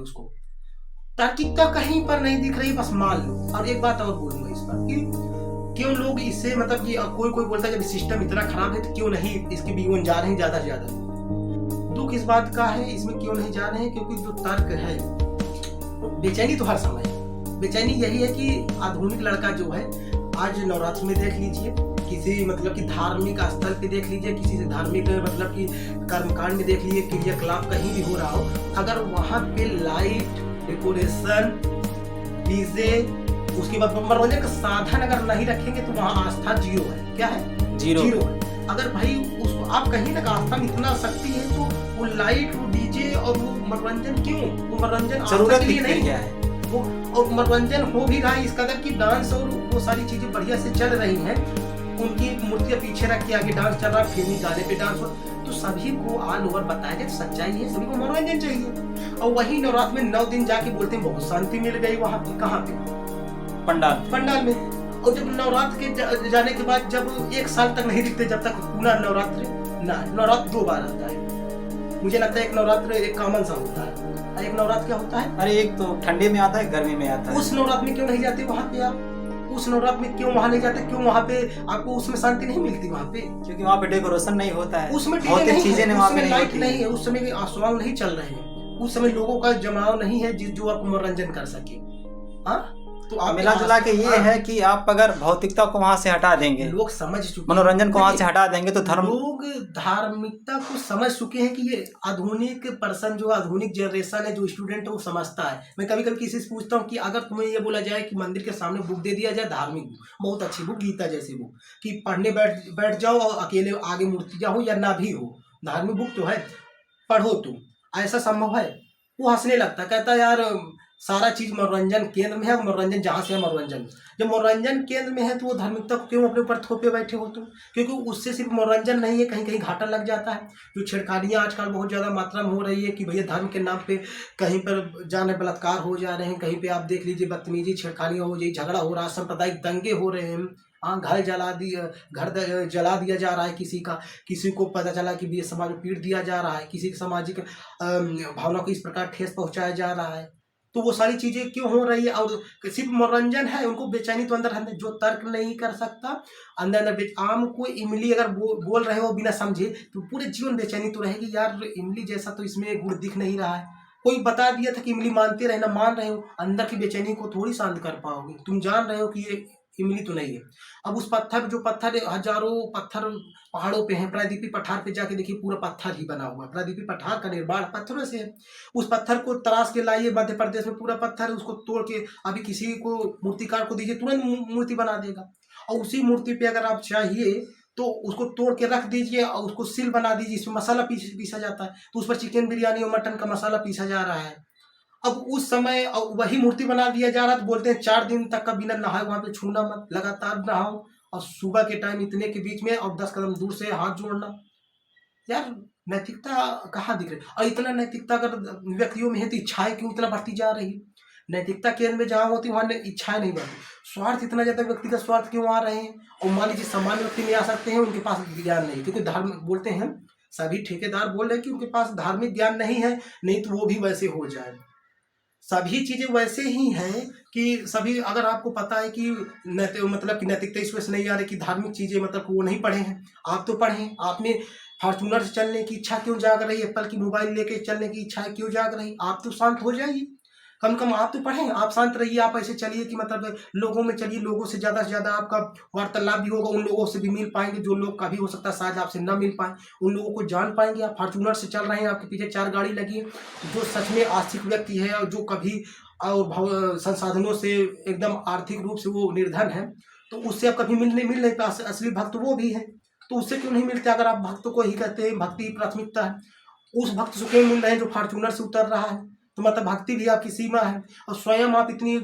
उसको। तार्किकता कहीं पर नहीं दिख रही, बस मान लो। और एक बात और बोलूंगा इस पर कि क्यों लोग इससे मतलब कि कोई कोई बोलता है जब सिस्टम इतना खराब है तो क्यों नहीं इसके बीवन जा रहे हैं ज्यादा से ज्यादा। दुख इस बात का है इसमें क्यों नहीं जा रहे हैं, क्योंकि जो तर्क है बेचैनी तो हर समय है। बेचैनी यही है कि आधुनिक लड़का जो है, आज नवरात्र में देख लीजिए, किसी मतलब कि धार्मिक स्थल पे देख लीजिए, किसी से धार्मिक मतलब कि कर्मकांड में देख लीजिए, क्रियाकलाप कहीं भी हो रहा हो, अगर वहां पे लाइट, डेकोरेशन, डीजे, उसके बाद मनोरंजन का साधन अगर नहीं रखेंगे तो वहाँ आस्था जीरो है। क्या है? जीरो है। अगर भाई उसको आप कहीं ना आस्था में इतना शक्ति है तो वो लाइट, वो डीजे और वो मनोरंजन क्यों? वो मनोरंजन जरूरत के लिए नहीं है वो, और मनोरंजन हो भी रहा है इस कदर की डांस और वो सारी चीजें बढ़िया से चल रही हैं, उनकी मूर्तियां पीछे रख के आगे डांस चल रहा है, फिल्मी गाने पे डांस हो, तो सभी को ऑल ओवर बताया जाए सच्चाई है, सभी को मनोरंजन चाहिए। और वही नवरात्र में 9 दिन जाके बोलते हैं बहुत शांति मिल गई वहां पे। कहाँ पे? पंडाल में। और जब नवरात्र के जाने के बाद जब 1 साल तक नहीं दिखते, जब तक पूरा नवरात्र 2 बार आता है। मुझे लगता है एक नवरात्र एक कॉमन सा होता है। एक नवरात्र क्या होता है? अरे एक तो ठंडे में आता है, गर्मी में आता है। उस नवरात्र में क्यों नहीं जाते वहां पे आप? उस नवरात्र में क्यों वहां नहीं जाते? क्यों वहां पे आपको उसमें शांति नहीं मिलती? वहां पे क्योंकि वहां पे डेकोरेशन नहीं होता है, उसमें चीजें लाइट नहीं है, उस समय सॉन्ग नहीं चल रहे हैं, उस समय लोगों का जमाव नहीं है जो आपको मनोरंजन कर सके। हाँ, तो आप मिला जुला के ये है कि आप अगर भौतिकता को वहां से हटा देंगे, लोग समझ चुके, मनोरंजन को वहां से हटा देंगे तो लोग धार्मिकता को समझ चुके हैं कि ये आधुनिक पर्सन, जो आधुनिक जनरेशन है, जो स्टूडेंट है, वो समझता है। मैं कभी कभी किसी से पूछता हूँ कि अगर तुम्हें ये बोला जाए कि मंदिर के सामने बुक दे दिया जाए, धार्मिक बुक, बहुत अच्छी बुक, गीता जैसी बुक, कि पढ़ने बैठ जाओ और अकेले आगे मूर्तियां हो या ना भी हो, धार्मिक बुक तो है, पढ़ो तुम, ऐसा संभव है? वो हंसने लगता, कहता यार सारा चीज मनोरंजन केंद्र में है, मनोरंजन जहाँ से है मनोरंजन, जब मनोरंजन केंद्र में है तो वो धार्मिकता को क्यों अपने ऊपर थोपे बैठे हो तुम? क्योंकि उससे सिर्फ मनोरंजन नहीं है, कहीं कहीं घाटा लग जाता है। जो छेड़खानियाँ आजकल बहुत ज़्यादा मात्रा में हो रही है कि भैया धर्म के नाम पे कहीं पर जाने बलात्कार हो जा रहे हैं, कहीं पे आप देख लीजिए बदतमीजी, छेड़खानियाँ हो रही, झगड़ा हो रहा है, सांप्रदायिक दंगे हो रहे हैं। हाँ, घर जला दिया जा रहा है किसी को पता चला कि ये समाज में पीट दिया जा रहा है, किसी की सामाजिक भावना को इस प्रकार ठेस पहुंचाया जा रहा है। तो वो सारी चीजें क्यों हो रही है? और सिर्फ मनोरंजन है, उनको बेचैनी तो अंदर अंदर, जो तर्क नहीं कर सकता अंदर अंदर आम को इमली अगर बोल रहे हो बिना समझे तो पूरे जीवन बेचैनी तो रहेगी। यार इमली जैसा तो इसमें गुण दिख नहीं रहा है, कोई बता दिया था कि इमली मानते रहे, ना मान रहे हो, अंदर की बेचैनी को थोड़ी शांत कर पाओगे। तुम जान रहे हो कि ये इमली तो नहीं है। अब उस पत्थर, जो पत्थर हजारों पत्थर पहाड़ों पे हैं, प्रायद्वीपीय पठार पे जाके देखिए पूरा पत्थर ही बना हुआ है, प्रायद्वीपीय पठार का निर्माण पत्थरों से है। उस पत्थर को तराश के लाइए, मध्य प्रदेश में पूरा पत्थर है, उसको तोड़ के अभी किसी को मूर्तिकार को दीजिए, तुरंत मूर्ति बना देगा। और उसी मूर्ति पे अगर आप चाहिए तो उसको तोड़ के रख दीजिए और उसको सिल बना दीजिए, इसमें मसाला पीसा जाता है, तो उस पर चिकन बिरयानी और मटन का मसाला पीसा जा रहा है। अब उस समय वही मूर्ति बना दिया जा रहा है, तो बोलते हैं 4 दिन तक का बिना नहाए वहां पे छूना मत, लगातार नहाओ, और सुबह के टाइम इतने के बीच में और 10 कदम दूर से हाथ जोड़ना। यार नैतिकता कहाँ दिख रही? और इतना नैतिकता अगर व्यक्तियों में है तो इच्छाएं क्यों इतना बढ़ती जा रही? नैतिकता केंद्र में जहाँ होती वहां इच्छाएं नहीं बढ़ती, स्वार्थ इतना ज्यादा, व्यक्तिगत स्वार्थ क्यों आ रहे हैं? और मान लीजिए सामान्य व्यक्ति में आ सकते हैं, उनके पास ज्ञान नहीं, क्योंकि धर्म बोलते हैं, सभी ठेकेदार बोल रहे हैं कि उनके पास धार्मिक ज्ञान नहीं है, नहीं तो वो भी वैसे हो जाए। सभी चीजें वैसे ही हैं कि सभी, अगर आपको पता है कि मतलब कि नैतिकता इस वजह से नहीं आ रही कि धार्मिक चीजें मतलब वो नहीं पढ़े हैं, आप तो पढ़े हैं, आपने फॉर्चूनर से चलने की इच्छा क्यों जाग रही है, एप्पल की मोबाइल लेके चलने की इच्छा क्यों जाग रही? आप तो शांत हो जाइए, कम कम आप तो पढ़ें, आप शांत रहिए, आप ऐसे चलिए कि मतलब लोगों में चलिए, लोगों से ज्यादा आपका वार्तालाप भी होगा, उन लोगों से भी मिल पाएंगे जो लोग कभी हो सकता है शायद आपसे ना मिल पाए, उन लोगों को जान पाएंगे। आप फॉर्चूनर से चल रहे हैं, आपके पीछे 4 गाड़ी लगी है, जो सच में आर्थिक व्यक्ति है और जो कभी और संसाधनों से एकदम आर्थिक रूप से वो निर्धन है, तो उससे आप कभी मिल नहीं पाए, असली भक्त वो भी है, तो उससे क्यों नहीं मिलते? अगर आप भक्तों को ही कहते हैं भक्ति प्राथमिकता है, उस भक्त से क्यों मिल रहे हैं जो फॉर्चूनर से उतर रहा है? तो मतलब भक्ति भी आपकी सीमा है। और स्वयं आप इतनी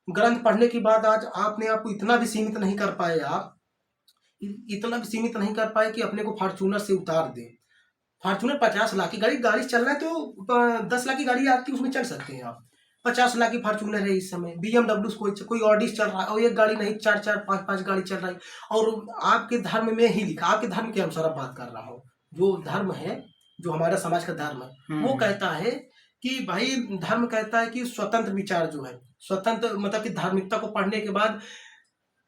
ग्रंथ पढ़ने के बाद आज आपने आपको इतना भी सीमित नहीं कर पाए, आप इतना भी सीमित नहीं कर पाए कि अपने को फॉर्चूनर से उतार दें। फॉर्चूनर 50 लाख की गाड़ी चल रहा है, तो 10 लाख की गाड़ी आती है, उसमें चल सकते हैं आप। 50 लाख की फॉर्चूनर है इस समय, BMW कोई ऑडिस चल रहा है, और एक गाड़ी नहीं 4 5 गाड़ी चल रही। और आपके धर्म में ही लिखा, आपके धर्म के अनुसार बात कर रहा हूँ, जो धर्म है, जो हमारा समाज का धर्म है, वो कहता है कि भाई धर्म कहता है कि स्वतंत्र विचार जो है, स्वतंत्र मतलब कि धार्मिकता को पढ़ने के बाद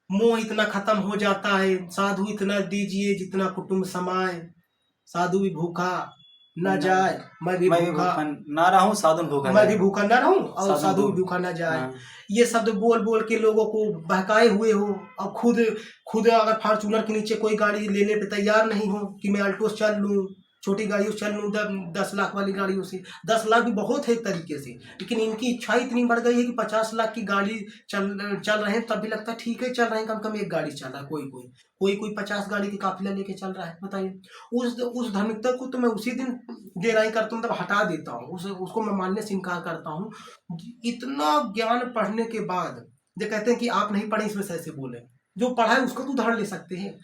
मोह इतना खत्म हो जाता है, साधु इतना दीजिए जितना कुटुंब समाए, साधु भी भूखा न न जाए, मैं भी मैं भी भूखा, भूखा ना रहूं, साधु भूखा मैं भी जाए। भूखा न रहूं और साधु साधु भी भूख भूखा न जाए। हाँ। ये शब्द बोल बोल के लोगों को बहकाए हुए हो, और खुद खुद अगर फॉर्चूनर के नीचे कोई गाड़ी लेने पे तैयार नहीं हो कि मैं अल्टो से चल लूँ, छोटी गाड़ियों से चल लूँ, 10 लाख वाली गाड़ियों से। 10 लाख भी बहुत है एक तरीके से, लेकिन इनकी इच्छा इतनी बढ़ गई है कि 50 लाख की गाड़ी चल चल रहे हैं तब भी लगता है ठीक है चल रहे हैं, कम कम एक गाड़ी चल रहा है, कोई 50 गाड़ी की काफिला लेके चल रहा है, बताइए। उस धार्मिकता को तो मैं उसी दिन गहराई करता हूँ, मतलब हटा देता हूँ, उसको मैं मानने से इनकार करता हूँ। इतना ज्ञान पढ़ने के बाद जो कहते हैं कि आप नहीं पढ़े इसमें से ऐसे बोले, जो पढ़ा है उसको तो उदाहरण ले सकते हैं।